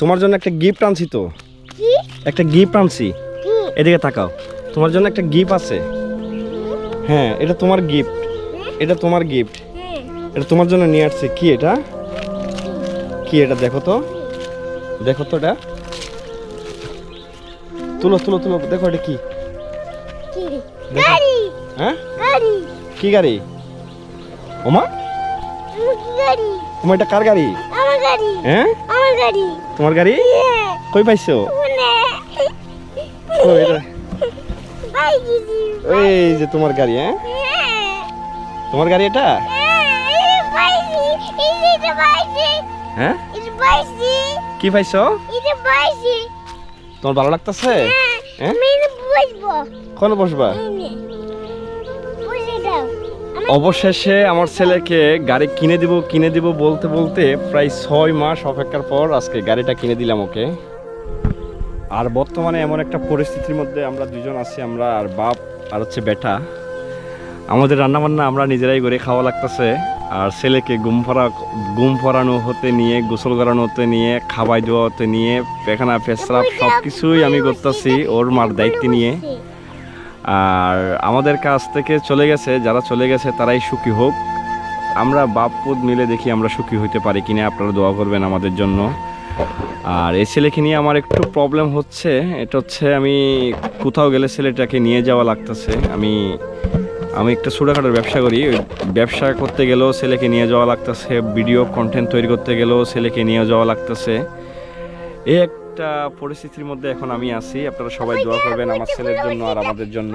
তোমার জন্য একটা গিফট আনছি তো। কি একটা গিফট আনছি, কি এদিকে তাকাও। তোমার জন্য একটা গিফট আছে। হ্যাঁ, এটা তোমার গিফট, এটা তোমার গিফট, হ্যাঁ এটা তোমার জন্য নিয়ে আসছে। কি এটা? কি এটা? দেখো তো, দেখো তো এটা। তুলো তুলো তুলো, দেখো এটা কি। কি দেখো। গাড়ি হ্যাঁ, গাড়ি কি গাড়ি? ওমা, আমার কি গাড়ি ওমা, এটা কার গাড়ি? আমার গাড়ি হ্যাঁ, আমার গাড়ি তোমার গাড়ি? হ্যাঁ কই পাইছো? মানে ও, এটা ভাই দিদি এই যে তোমার গাড়ি। হ্যাঁ, হ্যাঁ তোমার গাড়ি এটা। হ্যাঁ বাইসি এটা বাইসি হ্যাঁ, এটা বাইসি কি পাইছো? এটা বাইসি তোমার ভালো লাগতেছে? হ্যাঁ, আমি বসবো কোন বসবা? এনে বসে দাও অবশেষে আমার ছেলেকে গাড়ি কিনে দিব বলতে বলতে প্রায় 6 মাস অপেক্ষার পর আজকে গাড়িটা কিনে দিলাম ওকে। আর বর্তমানে এমন একটা পরিস্থিতির মধ্যে আমরা দুজন আছি, আমরা আর বাপ আর হচ্ছে বেটা। আমাদের রান্নাবান্না আমরা নিজেরাই করে খাওয়া লাগতেছে। আর ছেলেকে ঘুম পড়ানো হতে নিয়ে, গোসল করানো হতে নিয়ে, খাওয়াই দেওয়া হতে নিয়ে, পেখানা পেশরাপ সব কিছুই আমি করতেছি ওর মার দায়িত্ব নিয়ে। আর আমাদের কাছ থেকে চলে গেছে, যারা চলে গেছে তারাই সুখী হোক। আমরা বাপ পুত মিলে দেখি আমরা সুখী হইতে পারি কিনা। আপনারা দোয়া করবেন আমাদের জন্য। আর এই ছেলেকে নিয়ে আমার একটু প্রবলেম হচ্ছে, এটা হচ্ছে আমি কোথাও গেলে ছেলেটাকে নিয়ে যাওয়া লাগতেছে। আমি একটা ছোটোখাটো ব্যবসা করি, ওই ব্যবসা করতে গেলেও ছেলেকে নিয়ে যাওয়া লাগতেছে, ভিডিও কন্টেন্ট তৈরি করতে গেলেও ছেলেকে নিয়ে যাওয়া লাগতেছে। এই একটা পরিস্থিতির মধ্যে এখন আমি আছি। আপনারা সবাই দোয়া করবেন আমার ছেলের জন্য আর আমাদের জন্য।